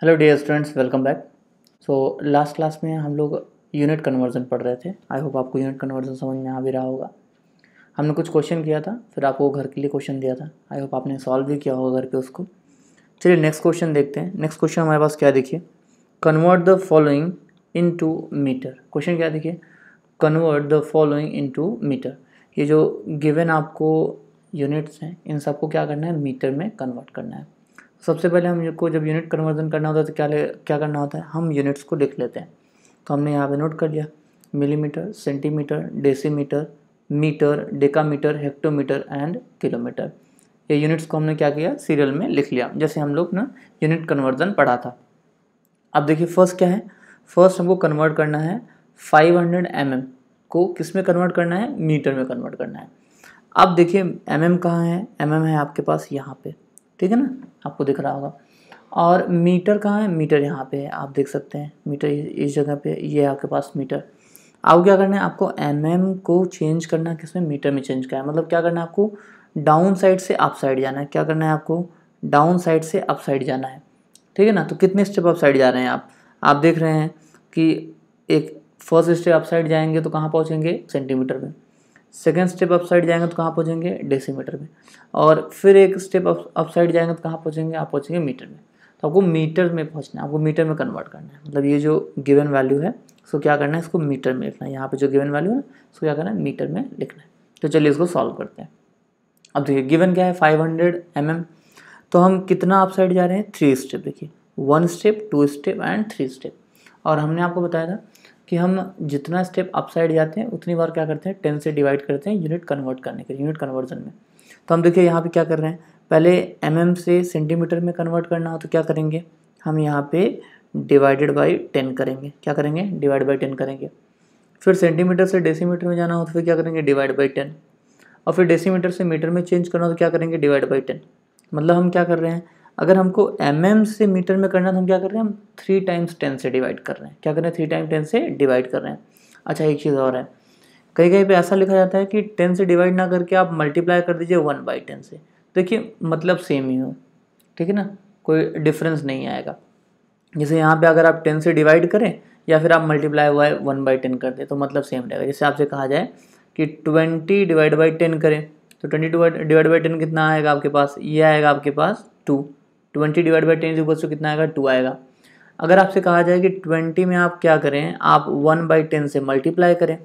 Hello dear students, welcome back. Last class में हम लोग यूनिट कन्वर्जन पढ़ रहे थे। आई होप आपको यूनिट कन्वर्जन समझ में आ भी रहा होगा। हमने कुछ क्वेश्चन किया था, फिर आपको घर के लिए क्वेश्चन दिया था। आई होप आपने सॉल्व भी किया होगा घर पे उसको। चलिए नेक्स्ट क्वेश्चन देखते हैं। नेक्स्ट क्वेश्चन हमारे पास क्या है, देखिए, convert the following into metre. Question क्या है, देखिए, convert the following into metre. ये जो गिवन आपको यूनिट्स हैं, इन सबको क्या करना है, मीटर में कन्वर्ट करना है। सबसे पहले हमको जब यूनिट कन्वर्जन करना होता है तो क्या करना होता है, हम यूनिट्स को लिख लेते हैं। तो हमने यहाँ पे नोट कर लिया, millimetre, centimetre, decimetre, metre, decametre, hectometre and kilometre. ये यूनिट्स को हमने क्या किया, सीरियल में लिख लिया, जैसे हम लोग ना यूनिट कन्वर्जन पढ़ा था। अब देखिए फर्स्ट क्या है, फर्स्ट हमको कन्वर्ट करना है 500 mm को किस में कन्वर्ट करना है, मीटर में कन्वर्ट करना है। अब देखिए mm कहाँ है, mm है आपके पास यहाँ पे, ठीक है ना, आपको दिख रहा होगा। और मीटर कहाँ है, मीटर यहाँ पे है, आप देख सकते हैं मीटर इस जगह पे, ये आपके पास मीटर। आपको क्या करना है, आपको mm को चेंज करना है किसमें, मीटर में चेंज करना है। मतलब क्या करना है, आपको डाउन साइड से अप साइड जाना है। क्या करना है, आपको डाउन साइड से अप साइड जाना है, ठीक है ना। तो कितने स्टेप अप साइड जा रहे हैं आप देख रहे हैं कि एक फर्स्ट स्टेप अप साइड जाएंगे तो कहाँ पहुँचेंगे, सेंटीमीटर में। सेकेंड स्टेप अप साइड जाएंगे तो कहाँ पहुँचेंगे, डेसीमीटर में। और फिर एक स्टेप अप साइड जाएंगे तो कहाँ पहुँचेंगे, आप पहुँचेंगे मीटर में। तो आपको मीटर में पहुँचना है, आपको मीटर में कन्वर्ट करना है। मतलब ये जो गिवन वैल्यू है इसको क्या करना है, इसको मीटर में लिखना है। यहाँ पे जो गिवन वैल्यू है इसको क्या करना है, मीटर में लिखना है। तो चलिए इसको सॉल्व करते हैं। अब देखिए गिवन क्या है, 500 mm। तो हम कितना अप साइड जा रहे हैं, 3 स्टेप। देखिए 1 स्टेप, 2 स्टेप एंड 3 स्टेप। और हमने आपको बताया था कि हम जितना स्टेप अप साइड जाते हैं उतनी बार क्या करते हैं, 10 से डिवाइड करते हैं यूनिट कन्वर्ट करने के, यूनिट कन्वर्जन में। तो हम देखिए यहाँ पे क्या कर रहे हैं, पहले mm से सेंटीमीटर में कन्वर्ट करना हो तो क्या करेंगे, हम यहाँ पे डिवाइडेड बाई 10 करेंगे। क्या करेंगे, डिवाइड बाई 10 करेंगे। फिर सेंटीमीटर से डेसीमीटर में जाना हो तो फिर क्या करेंगे, डिवाइड बाई 10। और फिर डेसीमीटर से मीटर में चेंज करना हो तो क्या करेंगे, डिवाइड बाई 10। मतलब हम क्या कर रहे हैं, अगर हमको mm से मीटर में करना तो हम क्या कर रहे हैं, हम 3 टाइम्स 10 से डिवाइड कर रहे हैं। क्या कर रहे हैं, 3 टाइम्स 10 से डिवाइड कर रहे हैं। अच्छा एक चीज़ और है, कहीं कहीं पे ऐसा लिखा जाता है कि 10 से डिवाइड ना करके आप मल्टीप्लाई कर दीजिए 1/10 से। देखिए मतलब सेम ही हो, ठीक है ना, कोई डिफरेंस नहीं आएगा। जैसे यहाँ पे अगर आप 10 से डिवाइड करें या फिर आप मल्टीप्लाई 1/10 कर दें तो मतलब सेम रहेगा। जैसे आपसे कहा जाए कि 20 डिवाइड बाई 10 करें तो 20 डिवाइड बाई 10 कितना आएगा आपके पास, ये आएगा आपके पास 2। 20 डिवाइड बाई 10 इक्वल्स टू कितना आएगा, 2 आएगा। अगर आपसे कहा जाए कि 20 में आप क्या करें, आप 1/10 से मल्टीप्लाई करें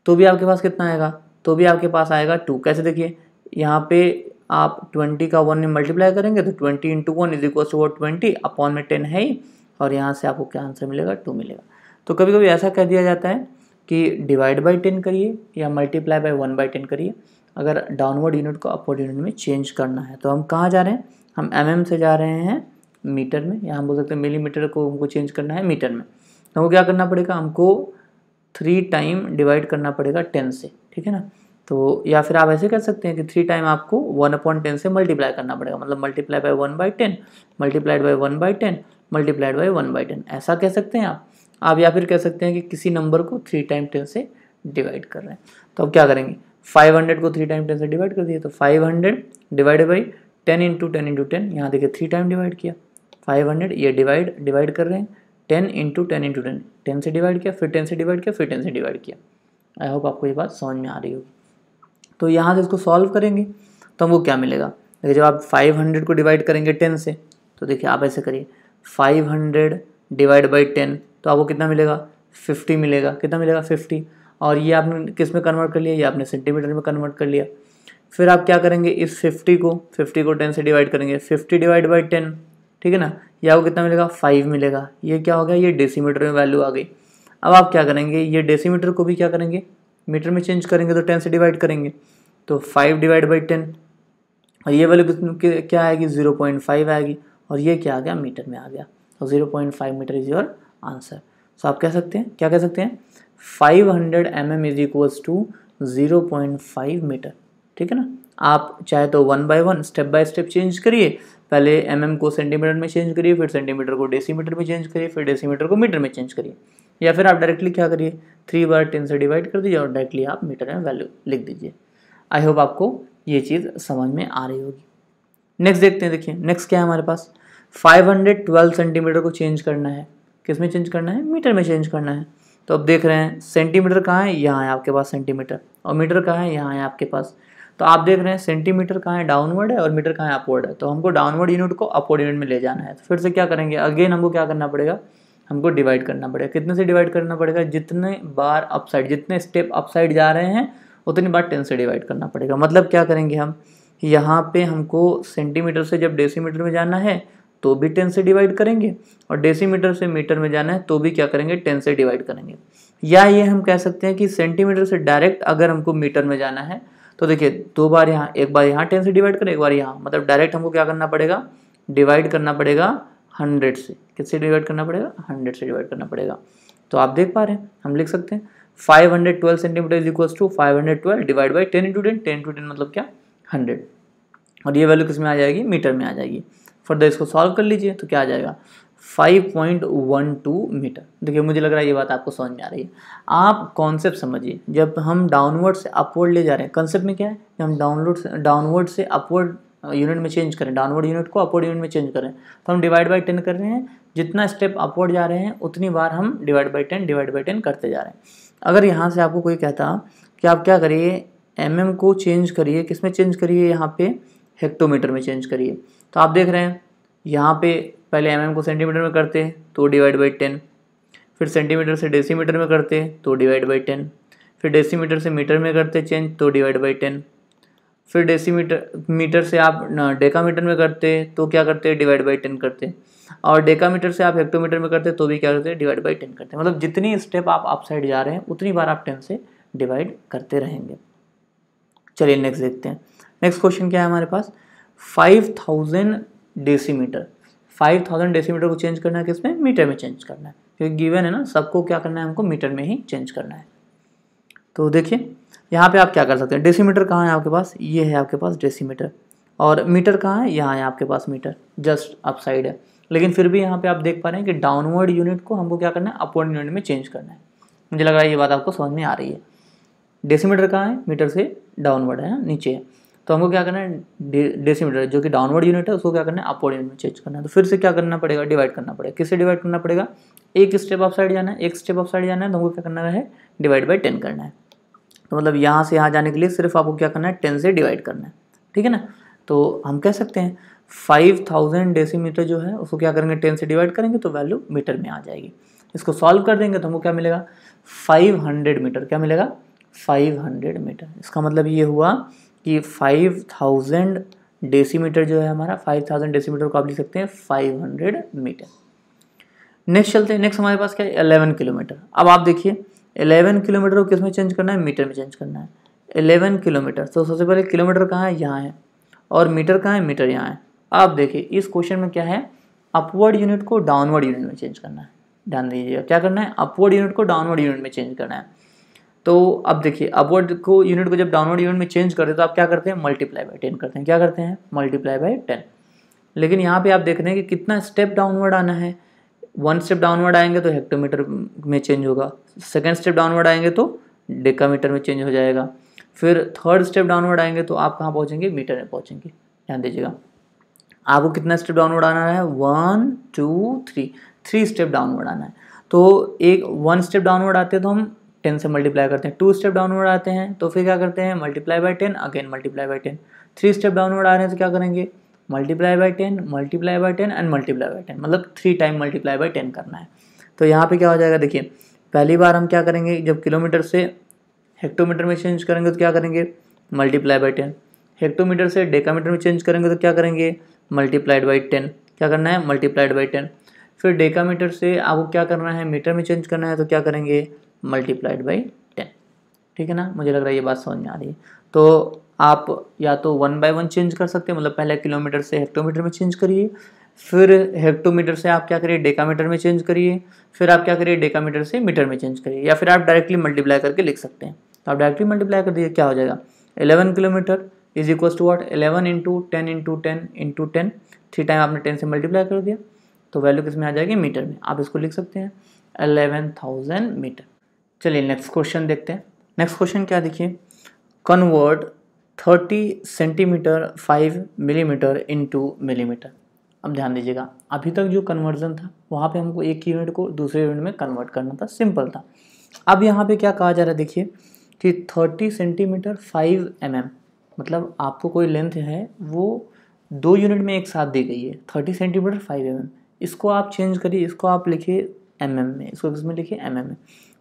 तो भी आपके पास कितना आएगा, तो भी आपके पास आएगा 2। कैसे, देखिए यहाँ पे आप 20 का 1 में मल्टीप्लाई करेंगे तो 20 into 1 is equal to 20 upon में 10 है ही, और यहाँ से आपको क्या आंसर मिलेगा, 2 मिलेगा। तो कभी कभी ऐसा कह दिया जाता है कि डिवाइड बाई 10 करिए या मल्टीप्लाई बाई 1/10 करिए अगर डाउनवर्ड यूनिट को अपवर्ड यूनिट में चेंज करना है। तो हम कहाँ जा रहे हैं, हम mm से जा रहे हैं मीटर में, या हम बोल सकते हैं मिलीमीटर को हमको चेंज करना है मीटर में। तो हमको क्या करना पड़ेगा, हमको 3 टाइम डिवाइड करना पड़ेगा 10 से, ठीक है ना। तो या फिर आप ऐसे कर सकते हैं कि 3 टाइम आपको 1/10 से मल्टीप्लाई करना पड़ेगा। मतलब multiply by 1/10 multiplied by 1/10 multiplied by 1/10, ऐसा कह सकते हैं आप या फिर कह सकते हैं कि किसी नंबर को 3 टाइम 10 से डिवाइड कर रहे हैं। तो अब क्या करेंगे, 500 को 3 टाइम 10 से डिवाइड कर दिए तो 500 डिवाइड बाई 10 इंटू 10 इंटू 10, यहाँ देखिए 3 टाइम डिवाइड किया 500, ये डिवाइड कर रहे हैं 10 इंटू 10 इंटू 10, 10 से डिवाइड किया, फिर 10 से डिवाइड किया, फिर 10 से डिवाइड किया। आई होप आपको ये बात समझ में आ रही होगी। तो यहाँ से इसको सॉल्व करेंगे तो हमको क्या मिलेगा, देखिए जब आप 500 को डिवाइड करेंगे 10 से तो देखिए आप ऐसे करिए 500 डिवाइड बाई 10 तो आपको कितना मिलेगा, 50 मिलेगा। कितना मिलेगा, 50। और ये आपने किस में कन्वर्ट कर लिया, ये आपने सेंटीमीटर में कन्वर्ट कर लिया। फिर आप क्या करेंगे, इस 50 को 10 से डिवाइड करेंगे, 50 डिवाइड बाई 10, ठीक है ना, ये आपको कितना मिलेगा, 5 मिलेगा। ये क्या हो गया, ये डेसीमीटर में वैल्यू आ गई। अब आप क्या करेंगे, ये डेसीमीटर को भी क्या करेंगे, मीटर में चेंज करेंगे तो 10 से डिवाइड करेंगे तो 5 डिवाइड बाई 10, और ये वैल्यू क्या आएगी, 0.5 आएगी, और ये क्या आ गया, मीटर में आ गया। तो 0.5 मीटर इज योर आंसर। सो आप कह सकते हैं, क्या कह सकते हैं, 500 mm is equals to 0.5 metre, ठीक है ना। आप चाहे तो 1 by 1 step by step change करिए, पहले mm को सेंटीमीटर में चेंज करिए, फिर सेंटीमीटर को डेसीमीटर में चेंज करिए, फिर डेसीमीटर को मीटर में चेंज करिए, या फिर आप डायरेक्टली क्या करिए, 3 बार 10 से डिवाइड कर दीजिए और डायरेक्टली आप मीटर में वैल्यू लिख दीजिए। आई होप आपको ये चीज़ समझ में आ रही होगी। नेक्स्ट देखते हैं, देखिए नेक्स्ट क्या है हमारे पास, 512 सेंटीमीटर को चेंज करना है, किस में चेंज करना है, मीटर में चेंज करना है। तो अब देख रहे हैं सेंटीमीटर कहाँ है, यहाँ है आपके पास सेंटीमीटर, और मीटर कहाँ है, यहाँ है आपके पास। तो आप देख रहे हैं सेंटीमीटर कहाँ है, डाउनवर्ड है, और मीटर कहाँ है, अपवर्ड है। तो हमको डाउनवर्ड यूनिट को अपवर्ड यूनिट में ले जाना है। तो फिर से क्या करेंगे, अगेन हमको क्या करना पड़ेगा, हमको डिवाइड करना पड़ेगा। कितने से डिवाइड करना पड़ेगा, जितने बार अपसाइड, जितने स्टेप अपसाइड जा रहे हैं उतनी बार 10 से डिवाइड करना पड़ेगा। मतलब क्या करेंगे हम, यहाँ पे हमको सेंटीमीटर से जब डेसीमीटर में जाना है तो भी 10 से डिवाइड करेंगे, और डेसीमीटर से मीटर में जाना है तो भी क्या करेंगे, 10 से डिवाइड करेंगे। या ये हम कह सकते हैं कि सेंटीमीटर से डायरेक्ट अगर हमको मीटर में जाना है तो देखिए 2 बार यहाँ, एक बार यहाँ 10 से डिवाइड करें, एक बार यहाँ, मतलब डायरेक्ट हमको क्या करना पड़ेगा, डिवाइड करना पड़ेगा 100 से। किससे डिवाइड करना पड़ेगा, 100 से डिवाइड करना पड़ेगा। तो आप देख पा रहे हैं, हम लिख सकते हैं 512 centimetre is equal to 512 divide by 10 into 10, 10 into 10 मतलब क्या, 100। और ये वैल्यू किस में आ जाएगी, मीटर में आ जाएगी। फर्दर इसको सॉल्व कर लीजिए तो क्या आ जाएगा, 5.12 मीटर। देखिए मुझे लग रहा है ये बात आपको समझ में आ रही है। आप कॉन्सेप्ट समझिए, जब हम डाउनवर्ड से अपवर्ड ले जा रहे हैं, कंसेप्ट में क्या है कि हम डाउनवर्ड से अपवर्ड यूनिट में चेंज करें, डाउनवर्ड यूनिट को अपवर्ड यूनिट में चेंज करें, तो हम डिवाइड बाई 10 कर रहे हैं। जितना स्टेप अपवर्ड जा रहे हैं उतनी बार हम डिवाइड बाई 10 करते जा रहे हैं। अगर यहाँ से आपको कोई कहता कि आप क्या करिए, mm को चेंज करिए, किस में चेंज करिए, यहाँ पे हेक्टोमीटर में चेंज करिए। तो आप देख रहे हैं यहाँ पे पहले mm को सेंटीमीटर में करते तो डिवाइड बाई 10, फिर सेंटीमीटर से डेसीमीटर में करते तो डिवाइड बाई 10, फिर डेसीमीटर से मीटर में करते चेंज तो डिवाइड बाई 10, फिर मीटर से आप डेकामीटर में करते तो क्या करते, डिवाइड बाई 10 करते, और डेकामीटर से आप हेक्टोमीटर में करते तो भी क्या करते, डिवाइड बाई 10 करते। मतलब जितनी स्टेप आप अपसाइड जा रहे हैं उतनी बार आप 10 से डिवाइड करते रहेंगे। चलिए नेक्स्ट देखते हैं। नेक्स्ट क्वेश्चन क्या है हमारे पास, 5000 डेसीमीटर। 5000 डेसीमीटर को चेंज करना है किसमें, मीटर में चेंज करना है, क्योंकि गिवन है ना, सबको क्या करना है, हमको मीटर में ही चेंज करना है। तो देखिए यहाँ पे आप क्या कर सकते हैं, डेसीमीटर कहाँ है आपके पास, ये है आपके पास डेसीमीटर, और मीटर कहाँ है, यहाँ है आपके पास मीटर, जस्ट अपसाइड है। लेकिन फिर भी यहाँ पे आप देख पा रहे हैं कि डाउनवर्ड यूनिट को हमको क्या करना है, अपवर्ड यूनिट में चेंज करना है। मुझे लग रहा है ये बात आपको समझ में आ रही है। डेसीमीटर कहाँ है, मीटर से डाउनवर्ड है ना, नीचे है। तो हमको क्या करना है, डेसीमीटर जो कि डाउनवर्ड यूनिट है उसको क्या करना है, अपवर्ड यूनिट में चेंज करना है। तो फिर से क्या करना पड़ेगा, डिवाइड करना पड़ेगा। किससे डिवाइड करना पड़ेगा, एक स्टेप अप साइड जाना है, एक स्टेप अप साइड जाना है तो हमको क्या करना है, डिवाइड बाई 10 करना है। तो मतलब यहाँ से यहाँ जाने के लिए सिर्फ आपको क्या करना है, 10 से डिवाइड करना है, ठीक है ना। तो हम कह सकते हैं 5000 डेसीमीटर जो है उसको क्या करेंगे, 10 से डिवाइड करेंगे तो वैल्यू मीटर में आ जाएगी। इसको सॉल्व कर देंगे तो हमको क्या मिलेगा, 500 मीटर। क्या मिलेगा, 500 मीटर। इसका मतलब ये हुआ कि 5000 डेसीमीटर जो है हमारा, 5000 डेसीमीटर को आप लिख सकते हैं 500 मीटर। नेक्स्ट चलते हैं। नेक्स्ट हमारे पास क्या है, 11 किलोमीटर। अब आप देखिए 11 किलोमीटर को किस में चेंज करना है, मीटर में चेंज करना है। 11 किलोमीटर, तो सबसे पहले किलोमीटर कहाँ है, यहाँ है, और मीटर कहाँ है, मीटर यहाँ है। अब देखिए इस क्वेश्चन में क्या है, अपवर्ड यूनिट को डाउनवर्ड यूनिट में चेंज करना है। ध्यान दीजिएगा, क्या करना है, अपवर्ड यूनिट को डाउनवर्ड यूनिट में चेंज करना है। तो अब देखिए अपवर्ड को यूनिट को जब डाउनवर्ड यूनिट में चेंज करते हैं तो आप क्या करते हैं, मल्टीप्लाई बाई 10 करते हैं। क्या करते हैं, मल्टीप्लाई बाई 10। लेकिन यहाँ पे आप देख रहे हैं कि कितना स्टेप डाउनवर्ड आना है। 1 स्टेप डाउनवर्ड आएंगे तो हेक्टोमीटर में चेंज होगा, सेकेंड स्टेप डाउनवर्ड आएंगे तो डेकामीटर में चेंज हो जाएगा, फिर थर्ड स्टेप डाउनवर्ड आएंगे तो आप कहाँ पहुँचेंगे, मीटर में पहुँचेंगे। ध्यान दीजिएगा, आपको कितना स्टेप डाउनवर्ड आना है, 1 2 3, 3 स्टेप डाउनवर्ड आना है। तो एक 1 स्टेप डाउनवर्ड आते हैं तो हम 10 से मल्टीप्लाई करते हैं, 2 स्टेप डाउनवर्ड आते हैं तो फिर क्या करते हैं, multiply by 10, again multiply by 10, 3 step downward आ रहे हैं तो क्या करेंगे, multiply by 10, multiply by 10 and multiply by 10, मतलब 3 टाइम मल्टीप्लाई बाई 10 करना है। तो यहाँ पे क्या हो जाएगा, देखिए पहली बार हम क्या करेंगे, जब किलोमीटर से हेक्टोमीटर में चेंज करेंगे तो क्या करेंगे, मल्टीप्लाई बाई 10, हेक्टोमीटर से डेकामीटर में चेंज करेंगे तो क्या करेंगे, मल्टीप्लाइड बाई 10। क्या करना है, मल्टीप्लाइड बाई 10। फिर डेकामीटर से आपको क्या करना है, मीटर में चेंज करना है तो क्या करेंगे, मल्टीप्लाइड बाई 10। ठीक है ना, मुझे लग रहा है ये बात समझ में आ रही है। तो आप या तो 1 बाय 1 चेंज कर सकते हैं, मतलब पहले किलोमीटर से हेक्टोमीटर में चेंज करिए, फिर हेक्टोमीटर से आप क्या करिए, डेकामीटर में चेंज करिए, फिर आप क्या करिए, डेकामीटर से मीटर में चेंज करिए, या फिर आप डायरेक्टली मल्टीप्लाई करके लिख सकते हैं। तो आप डायरेक्टली मल्टीप्लाई कर दीजिए, क्या हो जाएगा, 11 kilometre is equal to what, 11 into 10 into 10 into 10, 3 time आपने 10 से मल्टीप्लाई कर दिया तो वैल्यू किस में आ जाएगी, मीटर में। आप इसको लिख सकते हैं 11,000 मीटर। चलिए नेक्स्ट क्वेश्चन देखते हैं। नेक्स्ट क्वेश्चन क्या, देखिए, convert 30 centimetre 5 millimetre into millimetre. अब ध्यान दीजिएगा, अभी तक जो कन्वर्जन था वहाँ पे हमको एक यूनिट को दूसरे यूनिट में कन्वर्ट करना था, सिंपल था। अब यहाँ पे क्या कहा जा रहा है, देखिए कि 30 सेंटीमीटर 5 mm, मतलब आपको कोई लेंथ है वो 2 यूनिट में एक साथ दी गई है, 30 सेंटीमीटर 5 mm। इसको आप चेंज करिए, इसको आप लिखिए mm में, इसको किस में लिखिए mm में।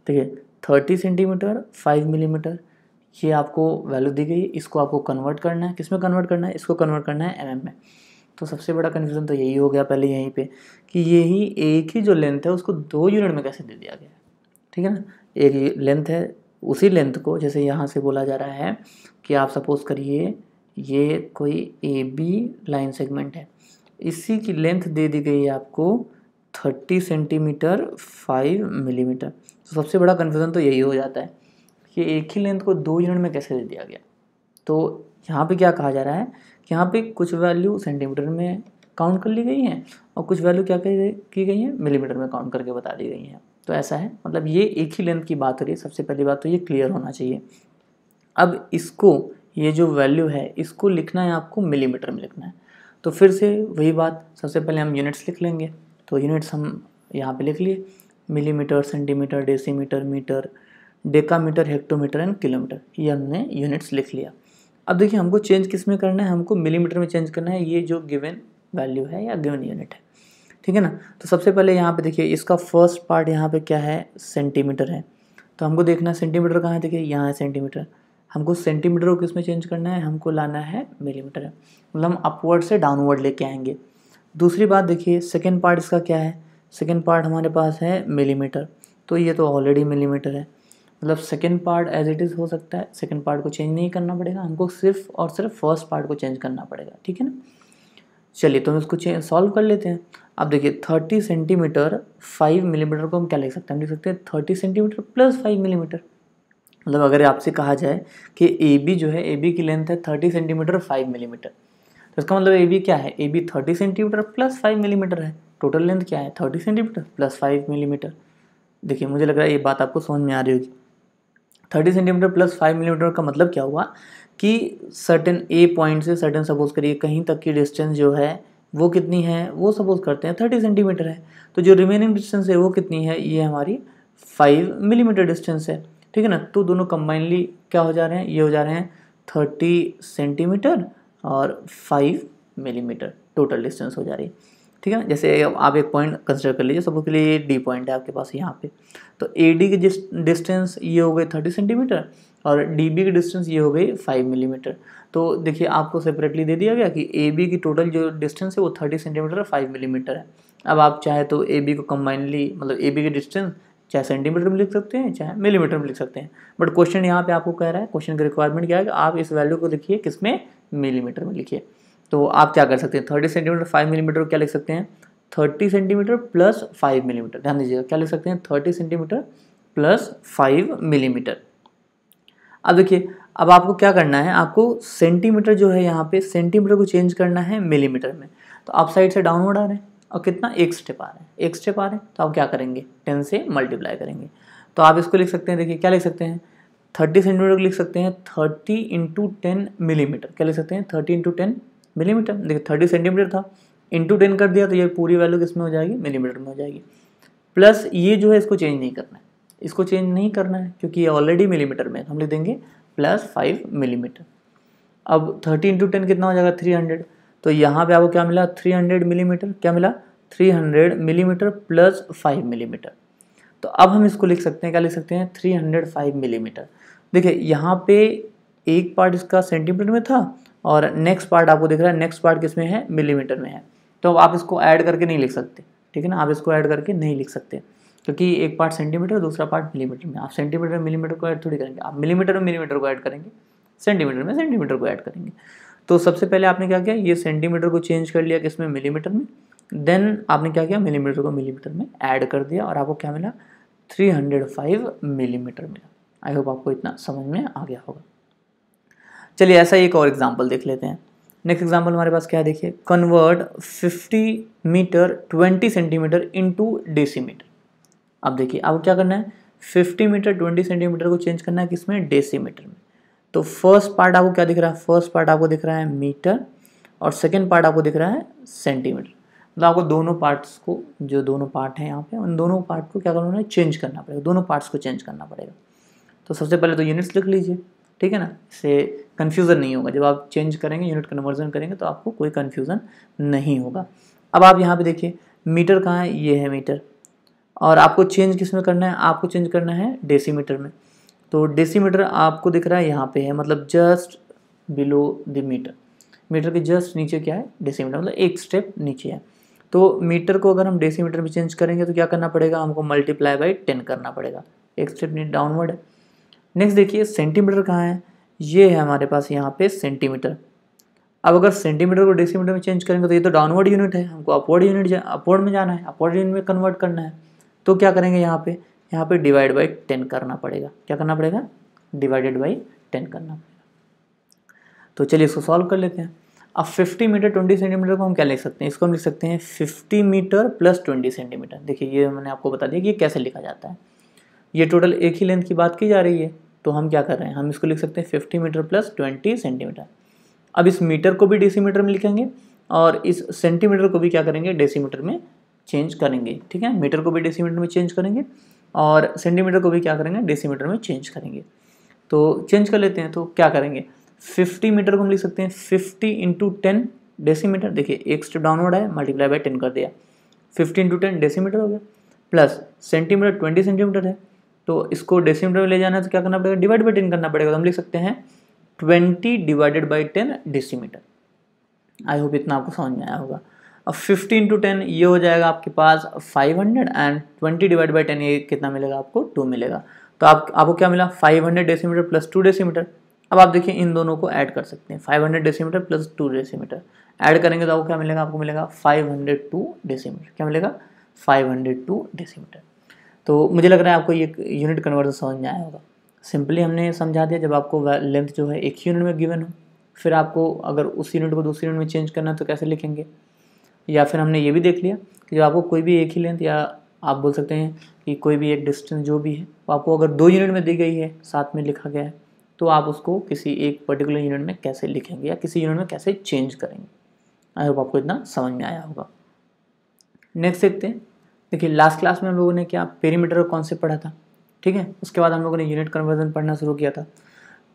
देखिए 30 सेंटीमीटर 5 मिलीमीटर ये आपको वैल्यू दी गई है, इसको आपको कन्वर्ट करना है, किस में कन्वर्ट करना है, इसको कन्वर्ट करना है mm में। तो सबसे बड़ा कन्फ्यूज़न तो यही हो गया पहले यहीं पे कि यही एक ही जो लेंथ है उसको 2 यूनिट में कैसे दे दिया गया है, ठीक है ना। एक लेंथ है, उसी लेंथ को जैसे यहाँ से बोला जा रहा है कि आप सपोज़ करिए ये कोई ए बी लाइन सेगमेंट है, इसी की लेंथ दे दी गई है आपको 30 सेंटीमीटर 5 मिलीमीटर। तो सबसे बड़ा कन्फ्यूज़न तो यही हो जाता है कि एक ही लेंथ को 2 यूनिट में कैसे दे दिया गया। तो यहाँ पे क्या कहा जा रहा है कि यहाँ पे कुछ वैल्यू सेंटीमीटर में काउंट कर ली गई हैं और कुछ वैल्यू क्या की गई है, मिलीमीटर में काउंट करके बता दी गई हैं। तो ऐसा है, मतलब ये एक ही लेंथ की बात हो रही है। सबसे पहली बात तो ये क्लियर होना चाहिए। अब इसको, ये जो वैल्यू है इसको लिखना है आपको मिलीमीटर में लिखना है। तो फिर से वही बात, सबसे पहले हम यूनिट्स लिख लेंगे। तो यूनिट्स हम यहाँ पे लिख लिए, millimetre, centimetre, decimetre, metre, decametre, hectometre and kilometre, ये हमने यूनिट्स लिख लिया। अब देखिए हमको चेंज किस में करना है, हमको मिलीमीटर में चेंज करना है, ये जो गिवन वैल्यू है या गिवन यूनिट है, ठीक है ना। तो सबसे पहले यहाँ पे देखिए इसका फर्स्ट पार्ट यहाँ पे क्या है, सेंटीमीटर है। तो हमको देखना है सेंटीमीटर कहाँ है, देखिए यहाँ है सेंटीमीटर। हमको सेंटीमीटर को किस में चेंज करना है, हमको लाना है मिलीमीटर है, मतलब हम अपवर्ड से डाउनवर्ड लेके आएंगे। दूसरी बात देखिए सेकेंड पार्ट इसका क्या है, सेकेंड पार्ट हमारे पास है मिलीमीटर, तो ये तो ऑलरेडी मिलीमीटर है, मतलब second part as it is हो सकता है, सेकेंड पार्ट को चेंज नहीं करना पड़ेगा, हमको सिर्फ और सिर्फ फर्स्ट पार्ट को चेंज करना पड़ेगा, ठीक है ना। चलिए तो हम इसको सॉल्व कर लेते हैं। अब देखिए 30 सेंटीमीटर 5 मिलीमीटर को हम क्या लिख सकते हैं, हम लिख सकते हैं 30 सेंटीमीटर प्लस 5 मिलीमीटर। मतलब अगर आपसे कहा जाए कि ए बी जो है, ए बी की लेंथ है 30 सेंटीमीटर 5 मिलीमीटर, तो इसका मतलब ए बी क्या है, A B 30 centimetre plus 5 millimetre है। टोटल लेंथ क्या है, 30 सेंटीमीटर प्लस 5 मिलीमीटर। देखिए मुझे लग रहा है ये बात आपको समझ में आ रही होगी। 30 सेंटीमीटर प्लस 5 मिलीमीटर का मतलब क्या हुआ कि सर्टेन ए पॉइंट से सर्टेन सपोज करिए कहीं तक की डिस्टेंस जो है वो कितनी है, वो सपोज करते हैं 30 सेंटीमीटर है। तो जो रिमेनिंग डिस्टेंस है वो कितनी है, ये हमारी 5 मिलीमीटर डिस्टेंस है, ठीक है ना। तो दोनों कंबाइनली क्या हो जा रहे हैं, ये हो जा रहे हैं 30 सेंटीमीटर और 5 मिलीमीटर टोटल डिस्टेंस हो जा रही है, ठीक है ना। जैसे आप एक पॉइंट कंसिडर कर लीजिए, सपोज के लिए ये डी पॉइंट है आपके पास यहाँ पे, तो ए डी की डिस्टेंस ये हो गई 30 सेंटीमीटर और डी बी की डिस्टेंस ये हो गई 5 मिलीमीटर। तो देखिए आपको सेपरेटली दे दिया गया कि ए बी की टोटल जो डिस्टेंस है वो 30 सेंटीमीटर और 5 मिलीमीटर है। अब आप चाहे तो ए बी को कंबाइनली, मतलब ए बी की डिस्टेंस चाहे सेंटीमीटर में लिख सकते हैं चाहे मिलीमीटर में लिख सकते हैं, बट क्वेश्चन यहाँ पे आपको कह रहा है, क्वेश्चन की रिक्वायरमेंट क्या है कि आप इस वैल्यू को लिखिए किसमें, मिलीमीटर में लिखिए। तो आप क्या कर सकते हैं, 30 सेंटीमीटर 5 मिलीमीटर को क्या लिख सकते हैं, 30 सेंटीमीटर प्लस 5 मिलीमीटर। ध्यान दीजिएगा क्या लिख सकते हैं, 30 सेंटीमीटर प्लस 5 मिलीमीटर। अब देखिए अब आपको क्या करना है, आपको सेंटीमीटर जो है यहाँ पे सेंटीमीटर को चेंज करना है मिलीमीटर में। तो आप साइड से डाउनवर्ड आ रहे हैं और कितना, एक स्टेप आ रहे हैं, एक स्टेप आ रहे हैं, तो आप क्या करेंगे 10 से मल्टीप्लाई करेंगे। तो आप इसको लिख सकते हैं, देखिए क्या लिख सकते हैं, 30 सेंटीमीटर को लिख सकते हैं 30 इंटू 10 मिलीमीटर। क्या लिख सकते हैं, 30 इंटू 10 मिलीमीटर। देखिए 30 सेंटीमीटर था, इंटू 10 कर दिया तो ये पूरी वैल्यू किस में हो जाएगी, मिलीमीटर में हो जाएगी। प्लस ये जो है इसको चेंज नहीं करना है, इसको चेंज नहीं करना है क्योंकि ये ऑलरेडी मिलीमीटर में है, हम लिख देंगे प्लस 5 मिलीमीटर। अब 30 इंटू 10 कितना हो जाएगा, 300। तो यहाँ पे आपको क्या मिला, 300 मिलीमीटर। क्या मिला, 300 मिलीमीटर प्लस 5 मिलीमीटर। तो अब हम इसको लिख सकते हैं, क्या लिख सकते हैं, 305 मिलीमीटर। देखिए यहाँ पे एक पार्ट इसका सेंटीमीटर में था और नेक्स्ट पार्ट आपको दिख रहा है, नेक्स्ट पार्ट किस में है, मिलीमीटर में है। तो आप इसको ऐड करके नहीं लिख सकते, ठीक है ना, आप इसको ऐड करके नहीं लिख सकते क्योंकि एक पार्ट सेंटीमीटर दूसरा पार्ट मिलीमीटर में। आप सेंटीमीटर में मिलीमीटर को ऐड थोड़ी करेंगे, आप मिलीमीटर में मिलीमीटर को ऐड करेंगे, सेंटीमीटर में सेंटीमीटर को ऐड करेंगे। तो सबसे पहले आपने क्या किया, ये सेंटीमीटर को चेंज कर लिया किसमें, मिलीमीटर में। देन आपने क्या किया, मिलीमीटर को मिलीमीटर में ऐड कर दिया और आपको क्या मिला, 305 मिलीमीटर मिला। आई होप आपको इतना समझ में आ गया होगा। चलिए ऐसा एक और एग्जांपल देख लेते हैं। नेक्स्ट एग्जांपल हमारे पास क्या है, देखिए convert 50 metre 20 centimetre into decimetre. अब देखिए आपको क्या करना है, 50 मीटर 20 सेंटीमीटर को चेंज करना है किसमें, डेसीमीटर में। तो फर्स्ट पार्ट आपको क्या दिख रहा है, फर्स्ट पार्ट आपको दिख रहा है मीटर और सेकेंड पार्ट आपको दिख रहा है सेंटीमीटर। मतलब आपको दोनों पार्ट्स को, जो दोनों पार्ट हैं यहाँ पे, उन दोनों पार्ट को क्या करना है, चेंज करना पड़ेगा, दोनों पार्ट्स को चेंज करना पड़ेगा। तो सबसे पहले तो यूनिट्स लिख लीजिए, ठीक है ना, इससे कन्फ्यूज़न नहीं होगा। जब आप चेंज करेंगे, यूनिट कन्वर्जन करेंगे, तो आपको कोई कन्फ्यूज़न नहीं होगा। अब आप यहाँ पे देखिए मीटर कहाँ है, ये है मीटर, और आपको चेंज किस में करना है, आपको चेंज करना है डेसीमीटर में। तो डेसीमीटर आपको दिख रहा है यहाँ पे है, मतलब just below the metre, metre के जस्ट नीचे क्या है, डेसीमीटर, मतलब एक स्टेप नीचे है। तो मीटर को अगर हम डेसीमीटर में चेंज करेंगे तो क्या करना पड़ेगा, हमको मल्टीप्लाई बाई 10 करना पड़ेगा, एक स्टेप नीचे डाउनवर्ड है। नेक्स्ट देखिए सेंटीमीटर कहाँ है, ये है हमारे पास यहाँ पे सेंटीमीटर। अब अगर सेंटीमीटर को डेसीमीटर में चेंज करेंगे तो ये तो डाउनवर्ड यूनिट है, हमको अपवर्ड में जाना है, अपवर्ड यूनिट में कन्वर्ट करना है। तो क्या करेंगे यहाँ पे डिवाइड बाई 10 करना पड़ेगा। क्या करना पड़ेगा, डिवाइडेड बाई 10 करना पड़ेगा। तो चलिए इसको सॉल्व कर लेते हैं। अब 50 मीटर 20 सेंटीमीटर को हम क्या लिख सकते हैं, इसको हम लिख सकते हैं 50 मीटर प्लस 20 सेंटीमीटर। देखिए ये मैंने आपको बता दिया कि ये कैसे लिखा जाता है। ये टोटल एक ही लेंथ की बात की जा रही है, तो हम क्या कर रहे हैं, हम इसको लिख सकते हैं 50 मीटर प्लस 20 सेंटीमीटर। अब इस मीटर को भी डेसीमीटर में लिखेंगे और इस सेंटीमीटर को भी क्या करेंगे, डेसीमीटर में चेंज करेंगे, ठीक है। मीटर को भी डेसीमीटर में चेंज करेंगे और सेंटीमीटर को भी क्या करेंगे, डेसीमीटर में चेंज करेंगे। तो चेंज कर लेते हैं, तो क्या करेंगे, 50 मीटर को हम लिख सकते हैं 50 इंटू 10 डेसीमीटर। देखिए एक स्टेप डाउनवर्ड है, मल्टीप्लाई बाई 10 कर दिया, 50 इंटू 10 डेसीमीटर हो गया, प्लस सेंटीमीटर 20 सेंटीमीटर है, तो इसको डेसीमीटर में ले जाना है तो क्या करना पड़ेगा, डिवाइड बाई 10 करना पड़ेगा। तो हम लिख सकते हैं 20 divided by 10 decimetre. I hope इतना आपको समझ में आया होगा। अब 50 इंटू 10 ये हो जाएगा आपके पास 500 एंड 20 डिवाइड बाई 10 ये कितना मिलेगा आपको, 2 मिलेगा। तो आपको क्या मिला, 500 डेसीमीटर प्लस 2 डेसीमीटर। अब आप देखिए इन दोनों को ऐड कर सकते हैं, 500 डेसीमीटर प्लस 2 डेसीमीटर ऐड करेंगे तो आपको क्या मिलेगा, आपको मिलेगा 502 डेसीमीटर। क्या मिलेगा, 502 डेसीमीटर। तो मुझे लग रहा है आपको ये यूनिट कन्वर्जन समझ में आया होगा। सिंपली हमने समझा दिया, जब आपको लेंथ जो है एक ही यूनिट में गिवन हो, फिर आपको अगर उस यूनिट को दूसरी यूनिट में चेंज करना है तो कैसे लिखेंगे। या फिर हमने ये भी देख लिया कि जब आपको कोई भी एक ही लेंथ, या आप बोल सकते हैं कि कोई भी एक डिस्टेंस जो भी है, वो आपको अगर 2 यूनिट में दी गई है, साथ में लिखा गया है, तो आप उसको किसी एक पर्टिकुलर यूनिट में कैसे लिखेंगे या किसी यूनिट में कैसे चेंज करेंगे। आई होप आपको इतना समझ में आया होगा। नेक्स्ट देखते हैं। देखिए लास्ट क्लास में हम लोगों ने क्या पेरीमीटर का कॉन्सेप्ट पढ़ा था, ठीक है। उसके बाद हम लोगों ने यूनिट कन्वर्जन पढ़ना शुरू किया था।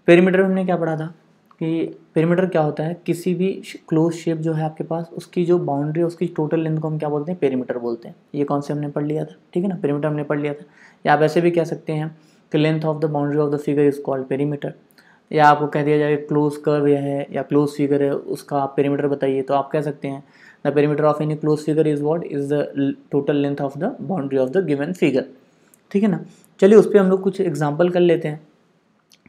पेरीमीटर में हमने क्या पढ़ा था कि पेरीमीटर क्या होता है, किसी भी क्लोज शेप जो है आपके पास, उसकी जो बाउंड्री है, उसकी टोटल लेंथ को हम क्या बोलते हैं, पेरीमीटर बोलते हैं। ये कॉन्सेप्ट हमने पढ़ लिया था, ठीक है ना, पेरीमीटर हमने पढ़ लिया था। या आप ऐसे भी कह सकते हैं कि length of the boundary of the figure is called perimeter. या आपको कह दिया जाए क्लोज कर्व है या क्लोज फिगर है, उसका आप पेरीमीटर बताइए, तो आप कह सकते हैं the perimeter of any close figure is what, is the total length of the boundary of the given figure, ठीक है ना। चलिए उस पर हम लोग कुछ एग्जाम्पल कर लेते हैं।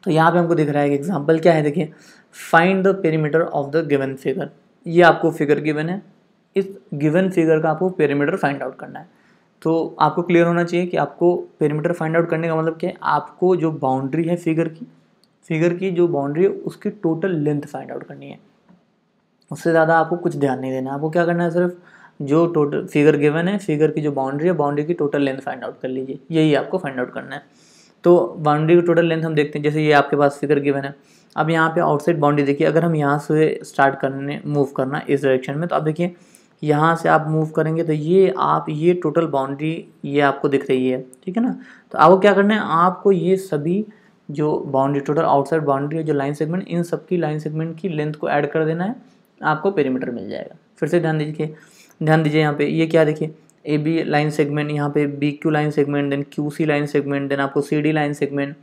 तो यहाँ पे हमको दिख रहा है कि एग्जाम्पल क्या है, देखिए find the perimeter of the given figure. ये आपको फिगर गिवन है, इस गिवन फिगर का आपको पेरीमीटर फाइंड आउट करना है। तो आपको क्लियर होना चाहिए कि आपको पेरीमीटर फाइंड आउट करने का मतलब क्या है, आपको जो बाउंड्री है फिगर की जो बाउंड्री है उसकी टोटल लेंथ फाइंड आउट करनी है। उससे ज़्यादा आपको कुछ ध्यान नहीं देना, आपको क्या करना है, सिर्फ जो टोटल फिगर गिवन है, फिगर की जो बाउंड्री है, बाउंड्री की टोटल लेंथ फाइंड आउट कर लीजिए, यही आपको फाइंड आउट करना है। तो बाउंड्री की टोटल लेंथ हम देखते हैं, जैसे ये आपके पास फिगर गिवन है। अब यहाँ पे आउटसाइड बाउंड्री देखिए, अगर हम यहाँ से स्टार्ट करने मूव करना इस डायरेक्शन में, तो आप देखिए यहाँ से आप मूव करेंगे तो ये टोटल बाउंड्री ये आपको दिख रही है, ठीक है ना। तो आपको क्या करना है, आपको ये सभी जो बाउंड्री टोटल आउटसाइड बाउंड्री है, जो लाइन सेगमेंट, इन सब की लाइन सेगमेंट की लेंथ को ऐड कर देना है, आपको पेरीमीटर मिल जाएगा। फिर से ध्यान दीजिए यहाँ पे ये क्या, देखिए ए बी लाइन सेगमेंट, यहाँ पे B Q line segment, then Q C line segment, then आपको C D line segment,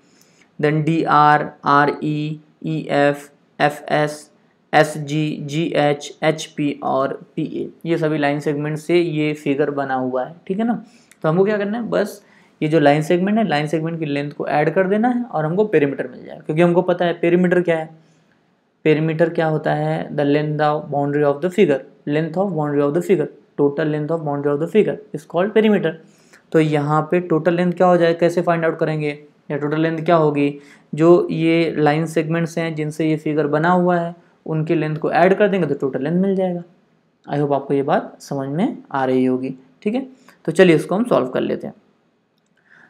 then D R, R E, E F, F S, S G, G H, H P और P A, ये सभी line segment से ये figure बना हुआ है, ठीक है ना। तो हमको क्या करना है, बस ये जो लाइन सेगमेंट है, लाइन सेगमेंट की लेंथ को ऐड कर देना है और हमको पेरीमीटर मिल जाएगा। क्योंकि हमको पता है पेरीमीटर क्या है, पेरीमीटर क्या होता है, the length of boundary of the figure, length of boundary of the figure, total length of boundary of the figure is called perimeter. तो यहाँ पे टोटल लेंथ क्या हो जाएगा, कैसे फाइंड आउट करेंगे, या टोटल लेंथ क्या होगी, जो ये लाइन सेगमेंट्स हैं जिनसे ये फिगर बना हुआ है, उनकी लेंथ को ऐड कर देंगे तो टोटल लेंथ मिल जाएगा। आई होप आपको ये बात समझ में आ रही होगी, ठीक है। तो चलिए इसको हम सॉल्व कर लेते हैं।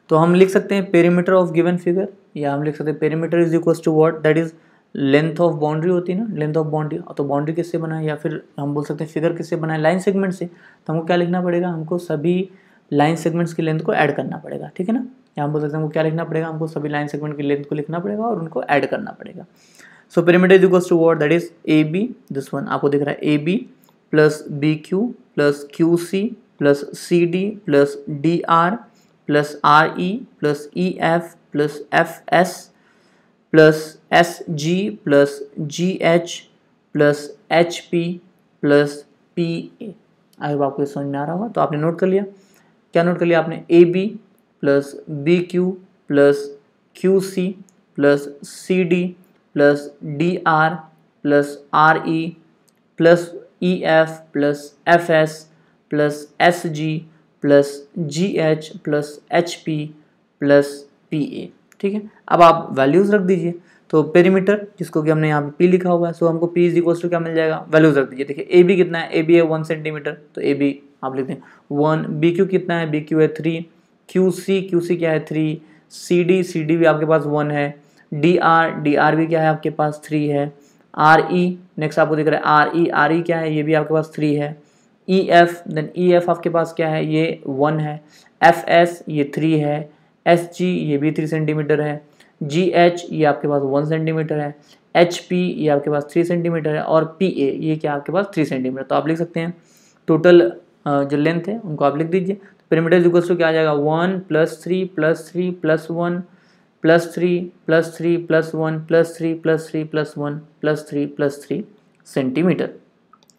तो हम लिख सकते हैं पेरीमीटर ऑफ गिवन फिगर, या हम लिख सकते हैं perimeter is equal to what, that is length of boundary होती है ना, लेंथ ऑफ बाउंड्री, तो बाउंड्री किससे बना है, या फिर हम बोल सकते हैं फिगर किससे बना है, लाइन सेगमेंट से। तो हमको क्या लिखना पड़ेगा, हमको सभी लाइन सेगमेंट्स की लेंथ को ऐड करना पड़ेगा, ठीक है ना। या हम बोल सकते हैं हमको क्या लिखना पड़ेगा, हमको सभी लाइन सेगमेंट की लेंथ को लिखना पड़ेगा और उनको ऐड करना पड़ेगा। So perimeter is equals to what, that is A B, this one आपको दिख रहा है A B plus B Q plus Q C plus C D plus D R plus R E plus E F plus F S plus S G plus G H plus H P plus P A. I hope आपको समझ में आ रहा होगा। तो आपने note कर लिया, क्या नोट कर लिया आपने, A B plus B Q plus Q C plus C D plus D R plus R E plus E F plus F S plus S G plus G H plus H P plus P A, ठीक है। अब आप values रख दीजिए। तो perimeter जिसको कि हमने यहाँ पे पी लिखा हुआ है, सो हमको पी इज इक्वल्स टू क्या मिल जाएगा, वैल्यूज़ रख दीजिए। देखिए ए बी कितना है, ए बी है 1 सेंटीमीटर, तो ए बी आप लिखते हैं 1। बी क्यू कितना है, बी क्यू है 3। क्यू सी क्या है 3। सी डी भी आपके पास 1 है। डी आर भी क्या है आपके पास 3 है। आर ई नेक्स्ट आपको दिख रहा है आर ई क्या है, ये भी आपके पास 3 है। E F, then E F आपके पास क्या है, ये 1 है। एफ एस ये 3 है। एस जी ये भी 3 सेंटीमीटर है। जी एच ये आपके पास 1 सेंटीमीटर है। एच पी ये आपके पास 3 सेंटीमीटर है। और पी ए ये क्या आपके पास 3 सेंटीमीटर। तो आप लिख सकते हैं टोटल जो लेंथ है उनको आप लिख दीजिए। पेरीमीटर इक्वल्स टू क्या आ जाएगा, 1 + 3 + 3 + 1 + 3 + 3 + 1 + 3 + 3 + 1 + 3 + 3 सेंटीमीटर।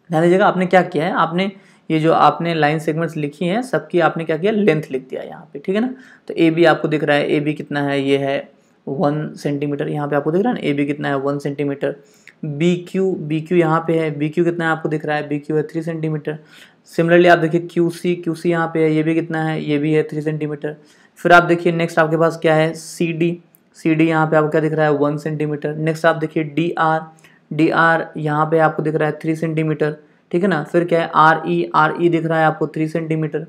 ध्यान दीजिएगा आपने क्या किया है, आपने ये जो आपने लाइन सेगमेंट्स लिखी हैं सबकी आपने क्या किया, लेंथ लिख दिया यहाँ पे, ठीक है ना। तो ए बी आपको दिख रहा है, ए बी कितना है, ये है 1 सेंटीमीटर, यहाँ पे आपको दिख रहा है ना ए बी कितना है 1 सेंटीमीटर। बी क्यू यहाँ पे है, बी क्यू कितना है आपको दिख रहा है, बी क्यू है 3 सेंटीमीटर। सिमिलरली आप देखिए क्यू सी यहाँ पे है, ये भी कितना है, ये भी है 3 सेंटीमीटर। फिर आप देखिए नेक्स्ट आपके पास क्या है, सी डी यहाँ पे आपको क्या दिख रहा है 1 सेंटीमीटर। नेक्स्ट आप देखिए डी आर यहाँ पे आपको दिख रहा है 3 सेंटीमीटर, ठीक है ना। फिर क्या है आर ई दिख रहा है आपको 3 सेंटीमीटर।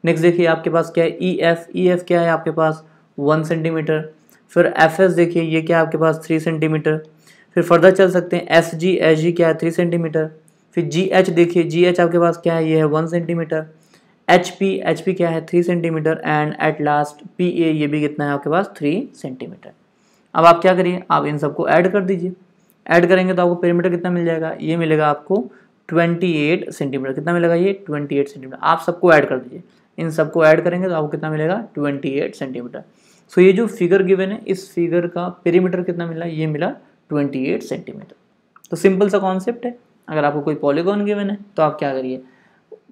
नेक्स्ट देखिए आपके पास क्या है ई एफ क्या है आपके पास 1 सेंटीमीटर। फिर एफ एस देखिए ये क्या है आपके पास 3 सेंटीमीटर। फिर फर्दर चल सकते हैं एस जी क्या है 3 सेंटीमीटर। फिर जी एच देखिए, जी एच आपके पास क्या है, ये है 1 सेंटीमीटर। एच पी क्या है 3 centimetre. And at last P A ये भी कितना है आपके पास 3 सेंटीमीटर। अब आप क्या करिए, आप इन सबको ऐड कर दीजिए। ऐड करेंगे तो आपको पेरीमीटर कितना मिल जाएगा, ये मिलेगा आपको 28 सेंटीमीटर। कितना मिलेगा, ये 28 सेंटीमीटर। आप सबको ऐड कर दीजिए, इन सबको ऐड करेंगे तो आपको कितना मिलेगा 28 सेंटीमीटर। सो ये जो फिगर गिवन है इस फिगर का पेरीमीटर कितना मिला, ये मिला 28 सेंटीमीटर। तो सिंपल सा कॉन्सेप्ट है। अगर आपको कोई पॉलीगॉन गिवन है तो आप क्या करिए,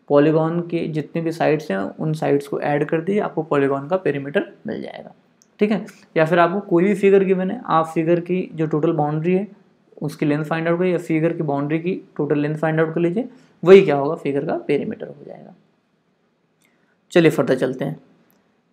पॉलीगॉन के जितने भी साइड्स हैं उन साइड्स को ऐड कर दीजिए, आपको पॉलीगॉन का पेरीमीटर मिल जाएगा, ठीक है। या फिर आपको कोई भी फिगर गिवन है, आप फिगर की जो टोटल बाउंड्री है उसकी लेंथ फाइंड आउट करिए, या फिगर की बाउंड्री की टोटल लेंथ फाइंड आउट कर लीजिए, वही क्या होगा, फिगर का पेरीमीटर हो जाएगा। चलिए फर्दर चलते हैं।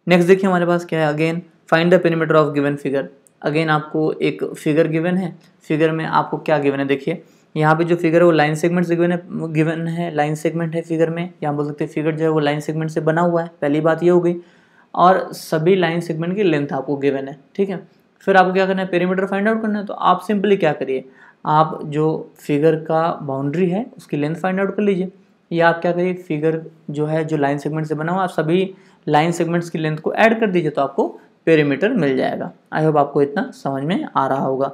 नेक्स्ट देखिए हमारे पास क्या है, again find the perimeter of given figure. Again आपको एक फिगर गिवन है, फिगर में आपको क्या गिवन है, देखिए यहाँ पे जो फिगर है वो लाइन सेगमेंट से गिवन है, लाइन सेगमेंट है फिगर में, या बोल सकते हैं फिगर जो है वो लाइन सेगमेंट से बना हुआ है, पहली बात ये हो गई। और सभी लाइन सेगमेंट की लेंथ आपको गिवन है, ठीक है। फिर आपको क्या करना है, पेरीमीटर फाइंड आउट करना है। तो आप सिंपली क्या करिए, आप जो फिगर का बाउंड्री है उसकी लेंथ फाइंड आउट कर लीजिए, या आप क्या करिए, फिगर जो है जो लाइन सेगमेंट से बना हुआ, आप सभी लाइन सेगमेंट्स की लेंथ को ऐड कर दीजिए तो आपको पेरीमीटर मिल जाएगा। आई होप आपको इतना समझ में आ रहा होगा।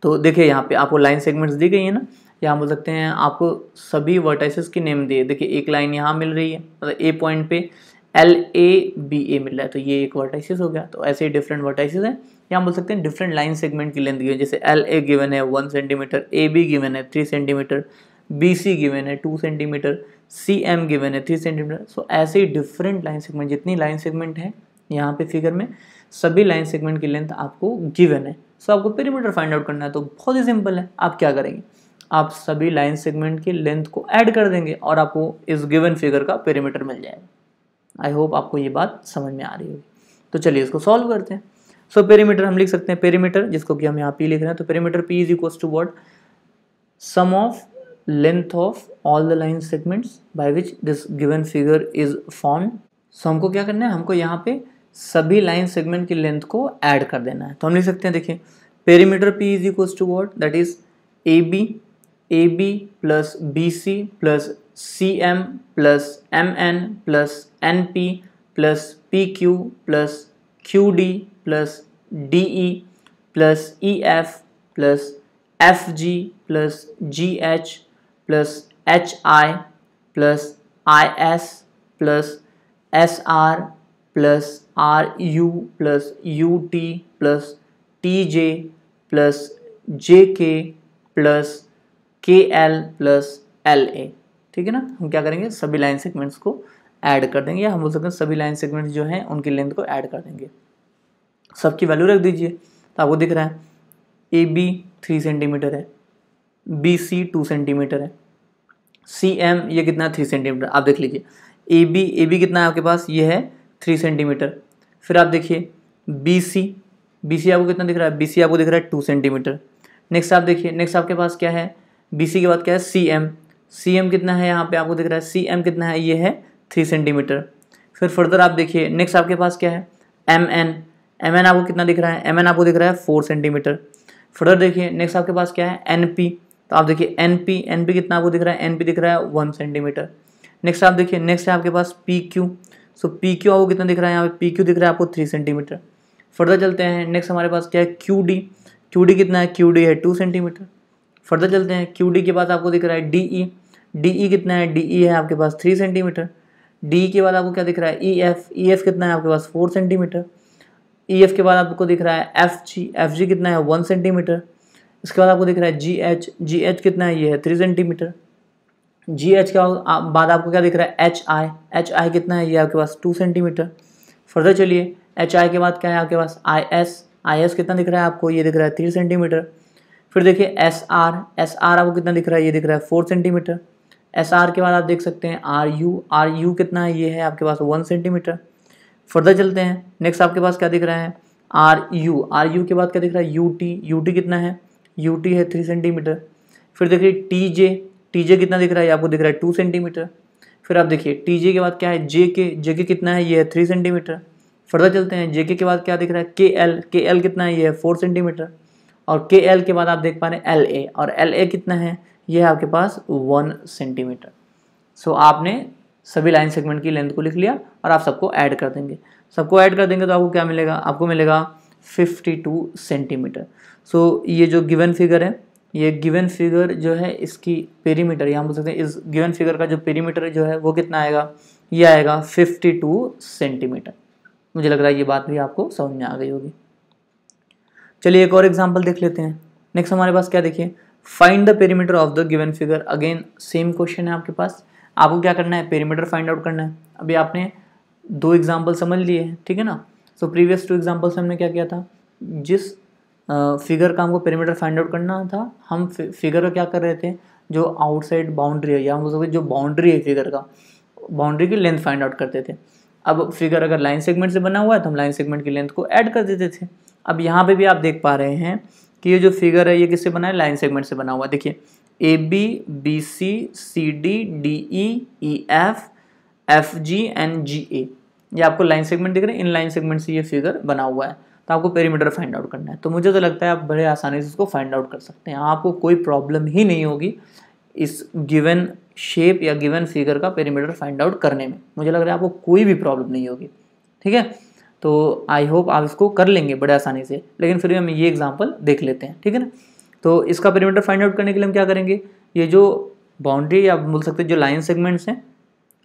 तो देखिए यहाँ पे आपको लाइन सेगमेंट्स दी गई है ना, यहाँ बोल सकते हैं आपको सभी वर्टाइसेस की नेम दिए। देखिए एक लाइन यहाँ मिल रही है, मतलब ए पॉइंट पे LABA मिल रहा है, तो ये एक वर्टाइसिस हो गया। तो ऐसे ही डिफरेंट वर्टाइसिस हैं, यहाँ बोल सकते हैं डिफरेंट लाइन सेगमेंट की लेंथ गिवन, जैसे LA गिवन है 1 सेंटीमीटर, AB गिवन है 3 सेंटीमीटर, BC गिवन है 2 सेंटीमीटर, CM गिवन है 3 सेंटीमीटर। सो ऐसे ही डिफरेंट लाइन सेगमेंट, जितनी लाइन सेगमेंट है यहाँ पे फिगर में, सभी लाइन सेगमेंट की लेंथ आपको गिवन है। सो आपको पेरीमीटर फाइंड आउट करना है, तो बहुत ही सिंपल है। आप क्या करेंगे, आप सभी लाइन सेगमेंट की लेंथ को ऐड कर देंगे और आपको इस गिवन फिगर का पेरीमीटर मिल जाएगा। आई होप आपको ये बात समझ में आ रही होगी। तो चलिए इसको सॉल्व करते हैं। सो पेरीमीटर हम लिख सकते हैं, पेरीमीटर जिसको कि हम यहाँ P लिख रहे हैं, तो perimeter P is equals to what, sum of length of all the line segments by which this given figure is formed. So हमको क्या करना है, हमको यहाँ पे सभी लाइन सेगमेंट की लेंथ को ऐड कर देना है। तो हम लिख सकते हैं, देखिए perimeter P is equals to what, that is AB plus BC plus CM plus MN plus NP plus PQ plus QD plus DE plus EF plus FG plus GH plus HI plus IS plus SR plus RU plus UT plus TJ plus JK plus KL plus LA। ठीक है ना, हम क्या करेंगे, सभी line segments को add कर देंगे, या हम बोल सकते हैं सभी लाइन सेगमेंट्स जो हैं उनकी लेंथ को ऐड कर देंगे। सबकी वैल्यू रख दीजिए, तो आपको दिख रहा है AB 3 सेंटीमीटर है, BC 2 सेंटीमीटर है, CM ये कितना है 3 सेंटीमीटर। आप देख लीजिए AB कितना है आपके पास, ये है 3 सेंटीमीटर। फिर आप देखिए BC आपको कितना दिख रहा है, BC आपको दिख रहा है 2 सेंटीमीटर। नेक्स्ट आप देखिए, नेक्स्ट आपके पास क्या है, BC के बाद क्या है CM कितना है, यहाँ पे आपको दिख रहा है CM कितना है, ये है 3 सेंटीमीटर। फिर फर्दर आप देखिए नेक्स्ट आपके पास क्या है MN आपको कितना दिख रहा है, MN आपको दिख रहा है 4 सेंटीमीटर। फर्दर देखिए नेक्स्ट आपके पास क्या है NP, तो आप देखिए NP कितना आपको दिख रहा है, NP दिख रहा है 1 सेंटीमीटर। नेक्स्ट आप देखिए, नेक्स्ट है आपके पास PQ, सो PQ आपको कितना दिख रहा है, यहाँ पे PQ दिख रहा है आपको 3 सेंटीमीटर। फर्दर चलते हैं, नेक्स्ट हमारे पास क्या है QD कितना है, QD है 2 सेंटीमीटर। फर्दर चलते हैं, QD के बाद आपको दिख रहा है DE कितना है, DE है आपके पास 3 सेंटीमीटर। DE के बाद आपको क्या दिख रहा है EF कितना है आपके पास 4 सेंटीमीटर। EF के बाद आपको दिख रहा है FG कितना है 1 सेंटीमीटर। इसके बाद आपको दिख रहा है GH कितना है, ये है 3 सेंटीमीटर। GH के बाद आपको क्या दिख रहा है HI कितना है, ये आपके पास 2 सेंटीमीटर। फर्दर चलिए, HI के बाद क्या है आपके पास IS कितना दिख रहा है आपको, ये दिख रहा है 3 सेंटीमीटर। फिर देखिए SR आपको कितना दिख रहा है, ये दिख रहा है 4 सेंटीमीटर। SR के बाद आप देख सकते हैं RU कितना है, ये है आपके पास 1 सेंटीमीटर। फर्दर चलते हैं, नेक्स्ट आपके पास क्या दिख रहा है RU के बाद क्या दिख रहा है UT कितना है, UT है 3 सेंटीमीटर। फिर देखिए TJ कितना दिख रहा है, आपको दिख रहा है 2 सेंटीमीटर। फिर आप देखिए TJ के बाद क्या है JK कितना है, ये है 3 सेंटीमीटर। फर्दर चलते हैं, JK के बाद क्या दिख रहा है KL कितना है, ये है 4 सेंटीमीटर। और KL के बाद आप देख पा रहे हैं LA, और LA कितना है, ये है आपके पास 1 सेंटीमीटर। सो आपने सभी लाइन सेगमेंट की लेंथ को लिख लिया और आप सबको ऐड कर देंगे। तो आपको क्या मिलेगा, आपको मिलेगा 52 सेंटीमीटर। सो ये जो गिवन फिगर है, ये गिवन फिगर जो है इसकी पेरीमीटर, यहाँ बोल सकते हैं इस गिवन फिगर का जो पेरीमीटर जो है वो कितना आएगा, ये आएगा 52 सेंटीमीटर। मुझे लग रहा है ये बात भी आपको समझ में आ गई होगी। चलिए एक और एग्जांपल देख लेते हैं। नेक्स्ट हमारे पास क्या देखिए, find the perimeter of the given figure. Again same question है आपके पास, आपको क्या करना है, पेरीमीटर फाइंड आउट करना है। अभी आपने 2 एग्जांपल समझ लिए हैं, ठीक है ना। सो प्रीवियस 2 एग्जांपल्स हमने क्या किया था, जिस फिगर का हमको पेरीमीटर फाइंड आउट करना था, हम फिगर का क्या कर रहे थे, जो आउटसाइड बाउंड्री है या हम बोल सकते जो बाउंड्री है फिगर का, बाउंड्री की लेंथ फाइंड आउट करते थे। अब फिगर अगर लाइन सेगमेंट से बना हुआ है तो हम लाइन सेगमेंट की लेंथ को ऐड कर देते थे। अब यहाँ पे भी आप देख पा रहे हैं कि ये जो फिगर है ये किससे बना है, लाइन सेगमेंट से बना हुआ है। देखिए AB BC CD DE EF FG and GA, ये आपको लाइन सेगमेंट दिख रहे हैं, इन लाइन सेगमेंट से ये फिगर बना हुआ है। तो आपको पेरीमीटर फाइंड आउट करना है, तो मुझे तो लगता है आप बड़े आसानी से इसको फाइंड आउट कर सकते हैं, आपको कोई प्रॉब्लम ही नहीं होगी इस गिवन शेप या गिवन फिगर का पेरीमीटर फाइंड आउट करने में। मुझे लग रहा है आपको कोई भी प्रॉब्लम नहीं होगी, ठीक है। तो आई होप आप इसको कर लेंगे बड़े आसानी से, लेकिन फिर भी हम ये एग्जांपल देख लेते हैं, ठीक है ना। तो इसका पेरीमीटर फाइंड आउट करने के लिए हम क्या करेंगे, ये जो बाउंड्री या बोल सकते हैं जो लाइन सेगमेंट्स हैं,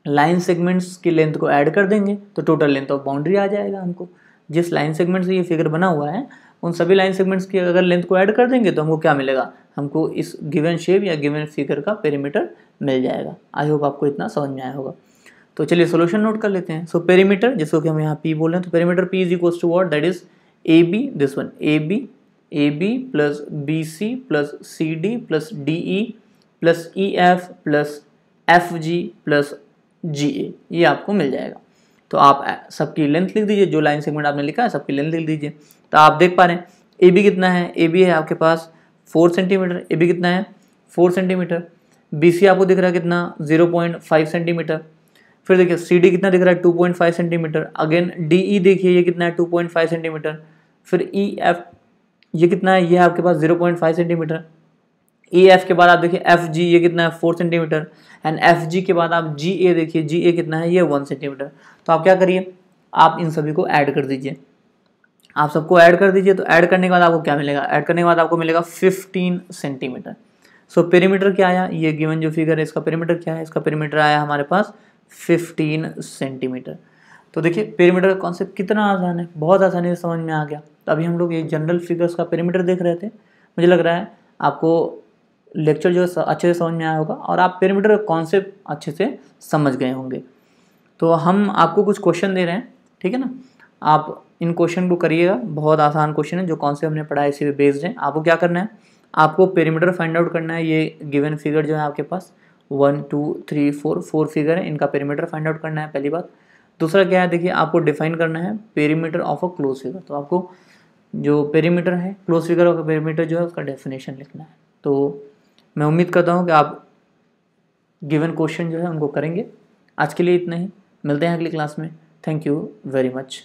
लाइन सेगमेंट्स की लेंथ को ऐड कर देंगे तो टोटल लेंथ ऑफ बाउंड्री आ जाएगा। हमको जिस लाइन सेगमेंट से ये फिगर बना हुआ है उन सभी लाइन सेगमेंट्स की अगर लेंथ को ऐड कर देंगे तो हमको क्या मिलेगा, हमको इस गिवन शेप या गिवन फिगर का पेरीमीटर मिल जाएगा। आई होप आपको इतना समझ में आया होगा। तो चलिए सोल्यूशन नोट कर लेते हैं। सो पेरीमीटर, जिसको कि हम यहाँ P बोल रहे हैं, तो perimeter P is equals to what, that is AB, this one AB plus BC plus CD plus DE plus EF plus FG plus GA, ये आपको मिल जाएगा। तो आप सबकी लेंथ लिख दीजिए, जो लाइन सेगमेंट आपने लिखा है सबकी लेंथ लिख दीजिए। तो आप देख पा रहे हैं AB कितना है, AB है आपके पास 4 सेंटीमीटर, AB कितना है 4 सेंटीमीटर। BC आपको दिख रहा है कितना 0.5 सेंटीमीटर। फिर देखिए CD कितना दिख रहा है 2.5 सेंटीमीटर। अगेन DE देखिए ये कितना है 2.5 सेंटीमीटर। फिर ये कितना है, ये आपके पास 0.5 सेंटीमीटर। ए एफ के बाद आप देखिए एफ जी, ये कितना है 4 सेंटीमीटर। एंड एफ जी के बाद आप जी ए देखिए, जी ए कितना है, ये 1 सेंटीमीटर। तो आप क्या करिए, आप इन सभी को ऐड कर दीजिए, आप सबको ऐड कर दीजिए। तो ऐड करने के बाद आपको क्या मिलेगा, ऐड करने के बाद आपको मिलेगा 15 सेंटीमीटर। सो पेरीमीटर क्या आया, ये गिवन जो फिगर है इसका पेरीमीटर क्या है, इसका पेरीमीटर आया हमारे पास 15 सेंटीमीटर। तो देखिए पेरीमीटर का कॉन्सेप्ट कितना आसान है, बहुत आसानी से समझ में आ गया। तो अभी हम लोग ये जनरल फिगर्स का पेरीमीटर देख रहे थे। मुझे लग रहा है आपको लेक्चर जो है अच्छे से समझ में आया होगा और आप पेरीमीटर का कॉन्सेप्ट अच्छे से समझ गए होंगे। तो हम आपको कुछ क्वेश्चन दे रहे हैं, ठीक है ना, आप इन क्वेश्चन को करिएगा, बहुत आसान क्वेश्चन है, जो कॉन्सेप्ट हमने पढ़ा है इसी पे बेस्ड है। आपको क्या करना है, आपको पेरीमीटर फाइंड आउट करना है। ये गिवन फिगर जो है आपके पास 1 2 3 4 फिगर है, इनका पेरीमीटर फाइंड आउट करना है पहली बात। दूसरा क्या है, देखिए आपको डिफाइन करना है perimeter of a close figure. तो आपको जो पेरीमीटर है क्लोज फिगर का पेरीमीटर जो है उसका डेफिनेशन लिखना है। तो मैं उम्मीद करता हूँ कि आप गिवन क्वेश्चन जो है उनको करेंगे। आज के लिए इतना ही, मिलते हैं अगली क्लास में। Thank you very much.